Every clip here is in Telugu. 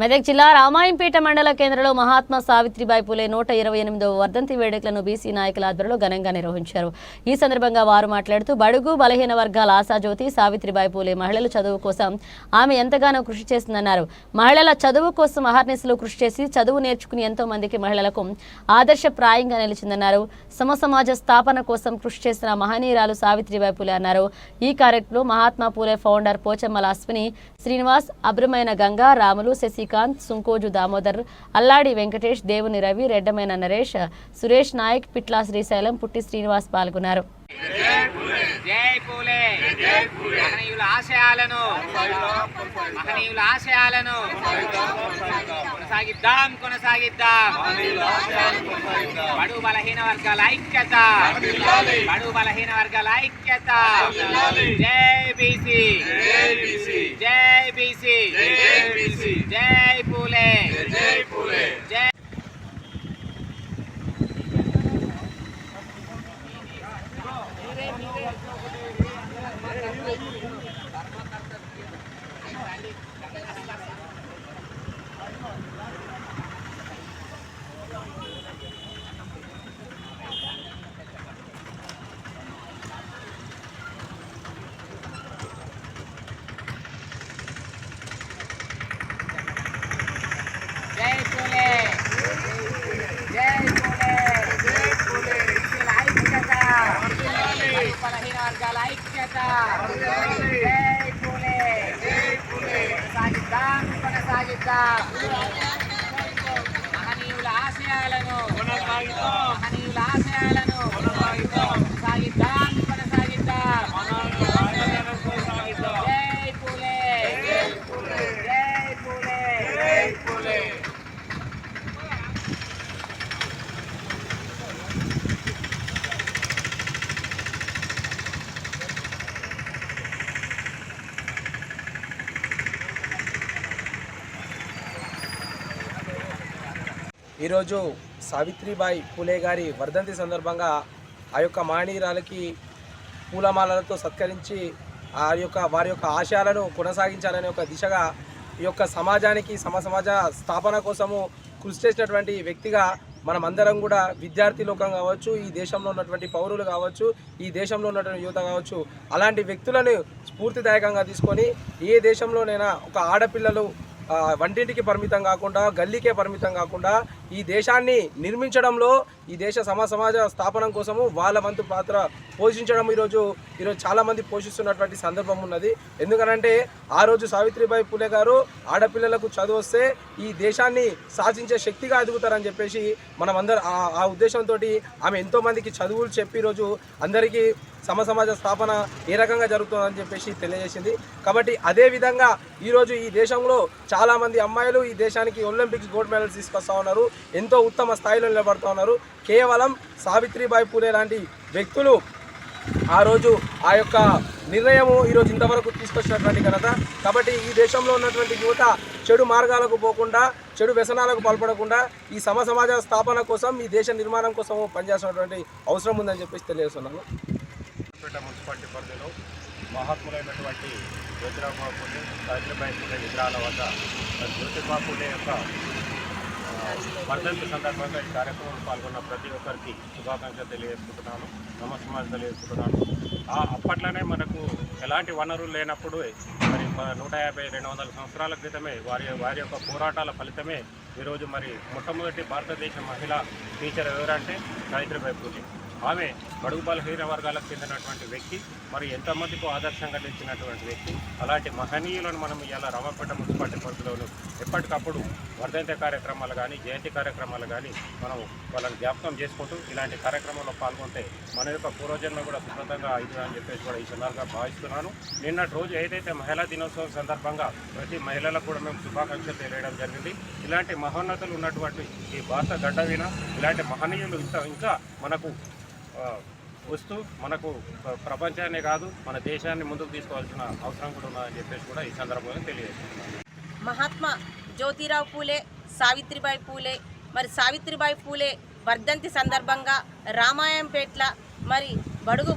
మెదక్ జిల్లా రామాయంపేట మండల కేంద్రంలో మహాత్మా సావిత్రిబాయి పూలే 128వ వర్ధంతి వేడుకలను బీసీ నాయకుల ఆధ్వర్యంలో ఘనంగా నిర్వహించారు. ఈ సందర్భంగా వారు మాట్లాడుతూ బడుగు బలహీన వర్గాల ఆశాజ్యోతి సావిత్రిబాయి పూలే మహిళల చదువు కోసం ఆమె ఎంతగానో కృషి చేస్తుందన్నారు. మహిళల చదువు కోసం అహర్నిశలు కృషి చేసి చదువు నేర్చుకుని ఎంతో మందికి మహిళలకు ఆదర్శప్రాయంగా నిలిచిందన్నారు. సమాజ స్థాపన కోసం కృషి చేసిన మహనీయురాలు సావిత్రిబాయి పూలే అన్నారు. ఈ కార్యక్రమంలో మహాత్మా పూలే ఫౌండర్ పోచమ్మల అశ్విని, శ్రీనివాస్, అబ్రమైన గంగా, రాములు, శశికాంత్, సుంకోజు దామోదర్, అల్లాడి వెంకటేష్, దేవుని రవి, రెడ్డమైన నరేష్, సురేష్ నాయక్, పిట్లా శ్రీశైలం, పుట్టి శ్రీనివాస్ పాల్గొన్నారు. బడుగు బలహీన వర్గాల ఐక్యత, జై బీసీ, జై బీసీ, జై పూలే, జై బలహీన వర్గాల ఐక్యత, జై పూలే, కొనసాగిద్దాం మహనీయుల ఆశయాలను, కొనసాగిద్దాం. జై పూలే, జై పూలే. ఈరోజు సావిత్రిబాయి పూలే గారి వర్ధంతి సందర్భంగా ఆ యొక్క మహనీయురాలకి పూలమాలలతో సత్కరించి వారి యొక్క ఆశయాలను కొనసాగించాలనే ఒక దిశగా ఈ యొక్క సమాజానికి సమాజ స్థాపన కోసము కృషి చేసినటువంటి వ్యక్తిగా మనమందరం కూడా విద్యార్థి లోకం కావచ్చు, ఈ దేశంలో ఉన్నటువంటి పౌరులు కావచ్చు, ఈ దేశంలో ఉన్నటువంటి యువత కావచ్చు, అలాంటి వ్యక్తులను స్ఫూర్తిదాయకంగా తీసుకొని ఏ దేశంలోనైనా ఒక ఆడపిల్లలు వంటింటికి పరిమితం కాకుండా, గల్లీకే పరిమితం కాకుండా ఈ దేశాన్ని నిర్మించడంలో, ఈ దేశ సమాజ స్థాపనం కోసము వాళ్ళ వంతు పాత్ర పోషించడం ఈరోజు చాలామంది పోషిస్తున్నటువంటి సందర్భం ఉన్నది. ఎందుకనంటే ఆ రోజు సావిత్రిబాయి పూలే గారు ఆడపిల్లలకు చదువు వస్తే ఈ దేశాన్ని శాసించే శక్తిగా ఎదుగుతారని చెప్పేసి మనమందరం ఆ ఉద్దేశంతో ఆమె ఎంతోమందికి చదువులు చెప్పి ఈరోజు అందరికీ సమాజ స్థాపన ఏ రకంగా జరుగుతుందని చెప్పేసి తెలియజేసింది. కాబట్టి అదేవిధంగా ఈరోజు ఈ దేశంలో చాలామంది అమ్మాయిలు ఈ దేశానికి ఒలింపిక్స్ గోల్డ్ మెడల్స్ తీసుకొస్తా ఉన్నారు, ఎంతో ఉత్తమ స్థాయిలో నిలబడుతూ ఉన్నారు. కేవలం సావిత్రిబాయి పూలే లాంటి వ్యక్తులు ఆ రోజు ఆ యొక్క నిర్ణయము ఈరోజు ఇంతవరకు తీసుకొచ్చినటువంటి ఘనత. కాబట్టి ఈ దేశంలో ఉన్నటువంటి యువత చెడు మార్గాలకు పోకుండా, చెడు వ్యసనాలకు పాల్పడకుండా ఈ సమాజ స్థాపన కోసం, ఈ దేశ నిర్మాణం కోసం పనిచేసినటువంటి అవసరం ఉందని చెప్పేసి తెలియజేస్తున్నాను. మున్సిపాలిటీ పరిధిలో మహాత్ములైనటువంటి జ్యోతిరావు పూలే, సావిత్రిబాయి పూలే విగ్రహాల వద్ద జ్యోతిరావు పూలే యొక్క వర్ధంతి సందర్భంగా ఈ కార్యక్రమంలో పాల్గొన్న ప్రతి ఒక్కరికి శుభాకాంక్షలు తెలియజేసుకుంటున్నాను, నమస్కారాలు తెలియజేసుకుంటున్నాను. అప్పట్లోనే మనకు ఎలాంటి వనరులు లేనప్పుడు మరి 150-200 సంవత్సరాల క్రితమే వారి యొక్క పోరాటాల ఫలితమే ఈరోజు మరి మొట్టమొదటి భారతదేశ మహిళా టీచర్ ఎవరంటే సావిత్రిబాయి పూలే. ఆమె బడుగు బలహీన వర్గాలకు చెందినటువంటి వ్యక్తి, మరి ఎంతమందికి ఆదర్శంగా నిలిచినటువంటి వ్యక్తి. అలాంటి మహనీయులను మనం ఇలా రామాయంపేట మున్సిపాలిటీ పరిధిలోను ఎప్పటికప్పుడు వర్ధంతి కార్యక్రమాలు కానీ, జయంతి కార్యక్రమాలు కానీ మనం వాళ్ళని జ్ఞాపకం చేసుకుంటూ ఇలాంటి కార్యక్రమంలో పాల్గొంటే మన యొక్క పూర్వజన్మ కూడా సుఖంగా అవుతుంది అని చెప్పేసి కూడా ఈ సందర్భంగా భావిస్తున్నాను. నిన్నటి రోజు ఏదైతే మహిళా దినోత్సవం సందర్భంగా ప్రతి మహిళలకు కూడా మేము శుభాకాంక్షలు తెలియడం జరిగింది. ఇలాంటి మహోన్నతులు ఉన్నటువంటి ఈ భారత గడ్డ మీద ఇలాంటి మహనీయులు ఇంకా మనకు వస్తూ మనకు ప్రపంచాన్ని కాదు మన దేశాన్ని ముందుకు తీసుకోవాల్సిన అవసరం కూడా ఉందని చెప్పేసి కూడా ఈ సందర్భంగా తెలియజేస్తున్నాను. మహాత్మా జ్యోతిరావు పూలే, సావిత్రిబాయి పూలే, మరి సావిత్రిబాయి పూలే వర్ధంతి సందర్భంగా రామాయంపేట్ల మరి బడుగు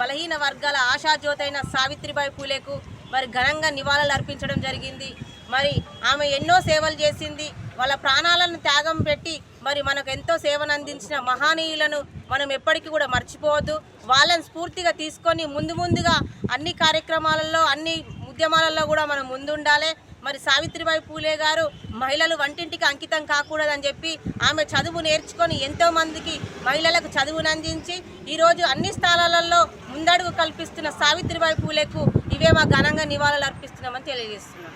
బలహీన వర్గాల ఆశాజ్యోతైన సావిత్రిబాయి పూలేకు మరి ఘనంగా నివాళులు అర్పించడం జరిగింది. మరి ఆమె ఎన్నో సేవలు చేసింది. వాళ్ళ ప్రాణాలను త్యాగం పెట్టి మరి మనకు ఎంతో సేవను అందించిన మహనీయులను మనం ఎప్పటికీ కూడా మర్చిపోవద్దు. వాళ్ళని స్ఫూర్తిగా తీసుకొని ముందుగా అన్ని కార్యక్రమాలలో అన్ని ఉద్యమాలలో కూడా మనం ముందుండాలి. మరి సావిత్రిబాయి పూలే గారు మహిళలు వంటింటికి అంకితం కాకూడదని చెప్పి ఆమె చదువు నేర్చుకొని ఎంతోమందికి మహిళలకు చదువును అందించి ఈరోజు అన్ని స్థానాలలో ముందడుగు కల్పిస్తున్న సావిత్రిబాయి పూలేకు ఇవే మా ఘనంగా నివాళులు అర్పిస్తున్నామని తెలియజేస్తున్నాం.